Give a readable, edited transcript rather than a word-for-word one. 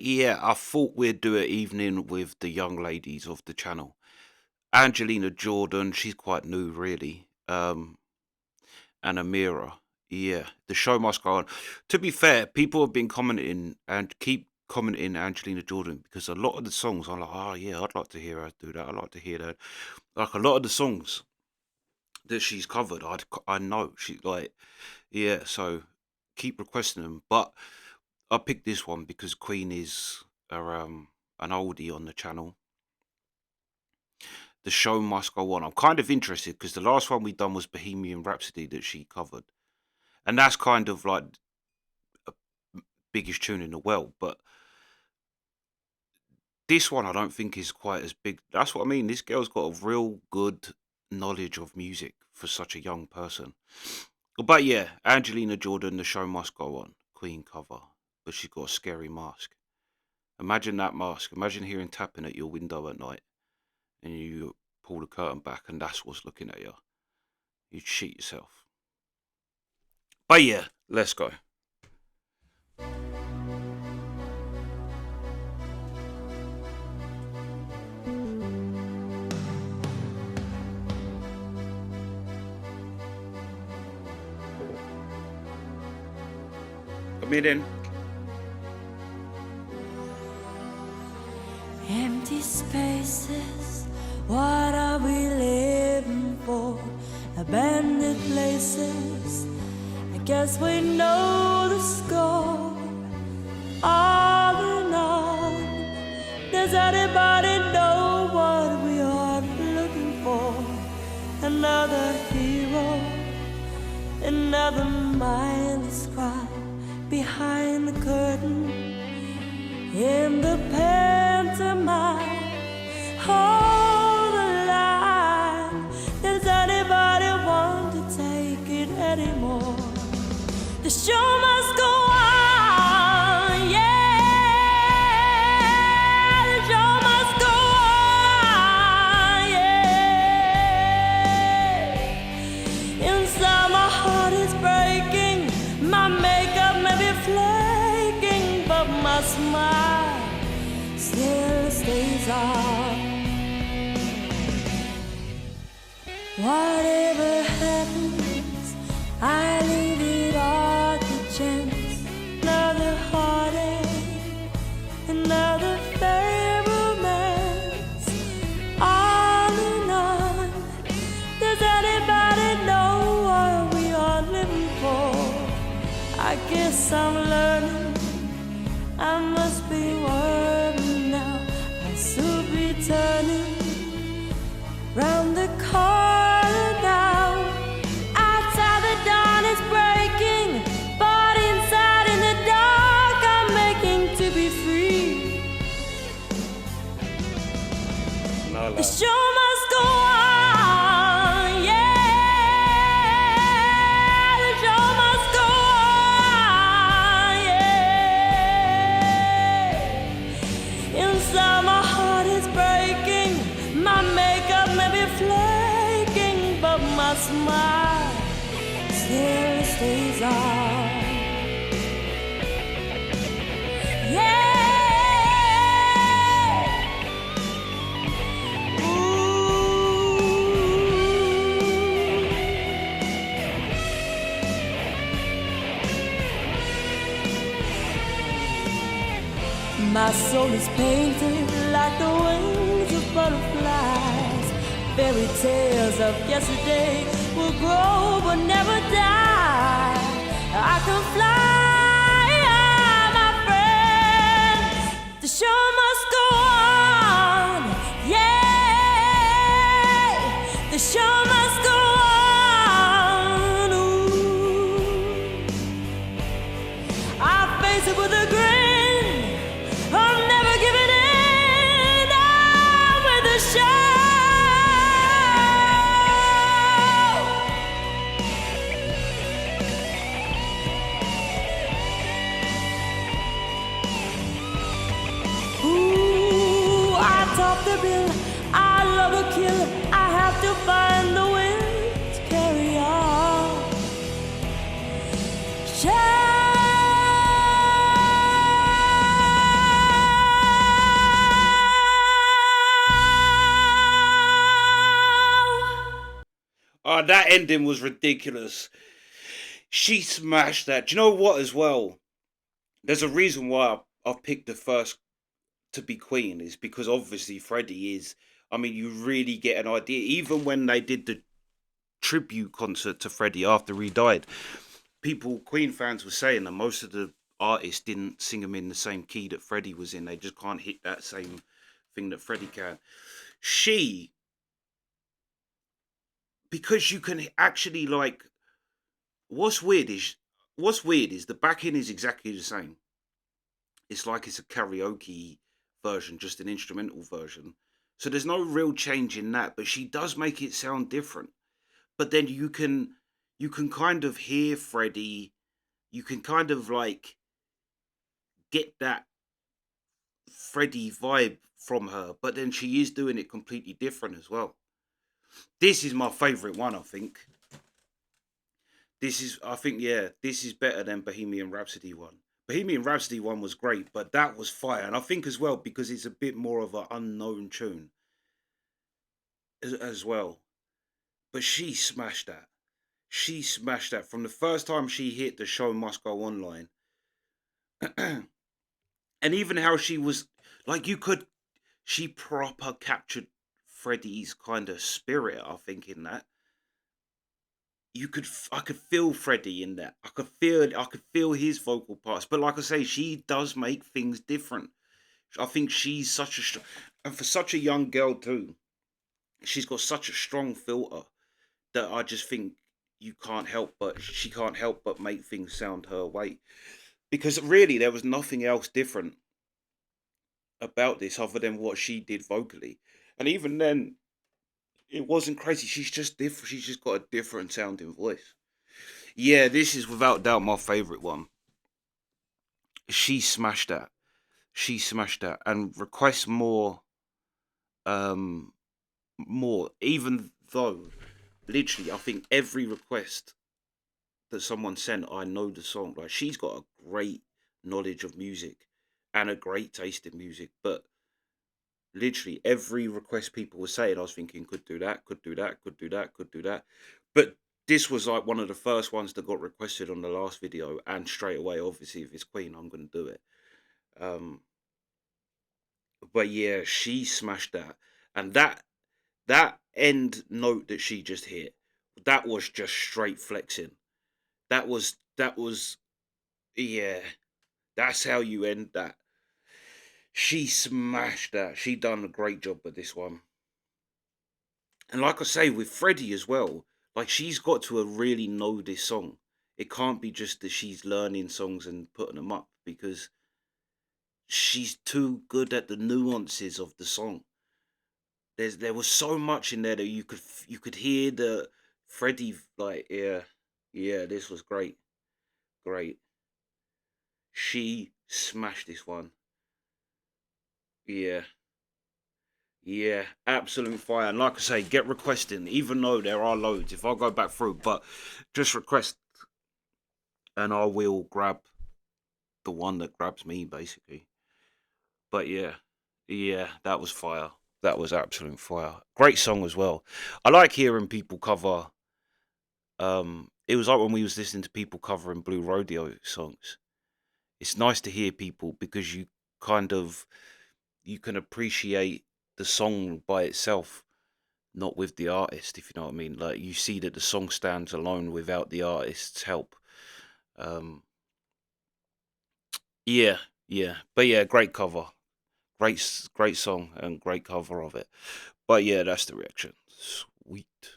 Yeah, I thought we'd do an evening with the young ladies of the channel. Angelina Jordan, she's quite new, really. And Amira. Yeah, the show must go on. To be fair, people have been commenting and keep commenting Angelina Jordan because a lot of the songs I'm like, oh yeah, I'd like to hear her do that. I'd like to hear that. Like a lot of the songs that she's covered, I know she like, yeah. So keep requesting them, but I picked this one because Queen is an oldie on the channel. The show must go on. I'm kind of interested because the last one we done was Bohemian Rhapsody that she covered, and that's kind of like biggest tune in the world. But this one I don't think is quite as big. That's what I mean. This girl's got a real good knowledge of music for such a young person. But yeah, Angelina Jordan, the show must go on. Queen cover, but she's got a scary mask. Imagine that mask. Imagine hearing tapping at your window at night, and you pull the curtain back, and that's what's looking at you. You'd shit yourself. But yeah, let's go. Come in. Empty spaces, what are we living for? Abandoned places, I guess we know the score. On and on, does anybody know what we are looking for? Another hero, another mindless cry behind the curtain. In the pantomime, hold the line. Does anybody want to take it anymore? The show must go on, yeah. The show must go on, yeah. Inside my heart is breaking, my makeup may be flaking, but my smile still stays on. Whatever happens, I leave it all to chance. Another heartache, another failed romance. On and on. Does anybody know what we are living for? I guess I'm learning. I must be working now. I'll soon be turning round the corner now. Outside the dawn is breaking, but inside in the dark I'm making to be free. No, The show must go on, yeah. The show must go on, yeah. Inside my heart is breaking, my makeup may be flaking, but my smile still stays on. Yeah. My soul is painted like the wings of butterflies. Fairy tales of yesterday will grow but never die. I can fly, my friends. The show must go on, yeah. The show must go on. Ooh. I face it with a grin. I'm never giving in. I'm with the show. Ooh, I top the bill. I love to kill. I have to find the will to carry on. that ending was ridiculous. She smashed that. Do you know what? As well, there's a reason why I've picked the first to be Queen is because obviously Freddie is. I mean, you really get an idea. Even when they did the tribute concert to Freddie after he died, people, Queen fans were saying that most of the artists didn't sing them in the same key that Freddie was in. They just can't hit that same thing that Freddie can. She, because you can actually like, what's weird is the backing is exactly the same. It's like it's a karaoke version, just an instrumental version. So there's no real change in that, but she does make it sound different. But then you can kind of hear Freddie. You can kind of like get that Freddie vibe from her, but then she is doing it completely different as well. This is my favorite one, I think. I think, yeah, this is better than Bohemian Rhapsody one. Bohemian Rhapsody one was great, but that was fire, and I think as well because it's a bit more of an unknown tune as well. But she smashed that. She smashed that from the first time she hit the show must go online, and even how she was like you could she proper captured Freddie's kind of spirit. I think in that I could feel Freddie in that. I could feel his vocal parts. But like I say, she does make things different. I think she's and for such a young girl too, she's got such a strong filter that I just think she can't help but make things sound her way. Because really there was nothing else different about this other than what she did vocally. And even then, it wasn't crazy. She's just different. She's just got a different sounding voice. Yeah, this is without doubt my favorite one. She smashed that. She smashed that and requests um more, even though literally I think every request that someone sent, I know the song. Like she's got a great knowledge of music and a great taste in music, but literally every request people were saying, I was thinking, could do that, could do that, could do that, could do that. But this was like one of the first ones that got requested on the last video, and straight away, obviously, if it's Queen, I'm going to do it. Um, but yeah, she smashed that, and that end note that she just hit, that was just straight flexing. That was yeah. That's how you end that. She smashed that. She done a great job with this one. And like I say, with Freddie as well, like she's got to really know this song. It can't be just that she's learning songs and putting them up because she's too good at the nuances of the song. There was so much in there that you could hear the Freddie like yeah, this was great. Great. She smashed this one. Yeah. Yeah, absolute fire. And like I say, get requesting, even though there are loads. If I go back through, but just request and I will grab the one that grabs me, basically. But yeah, yeah, that was fire. That was absolute fire. Great song as well. I like hearing people cover. It was like when we was listening to people covering Blue Rodeo songs. It's nice to hear people because kind of you can appreciate the song by itself, not with the artist, if you know what I mean. Like you see that the song stands alone without the artist's help. Um, yeah, yeah, but yeah, great cover, great song, and great cover of it. But yeah, that's the reaction. Sweet.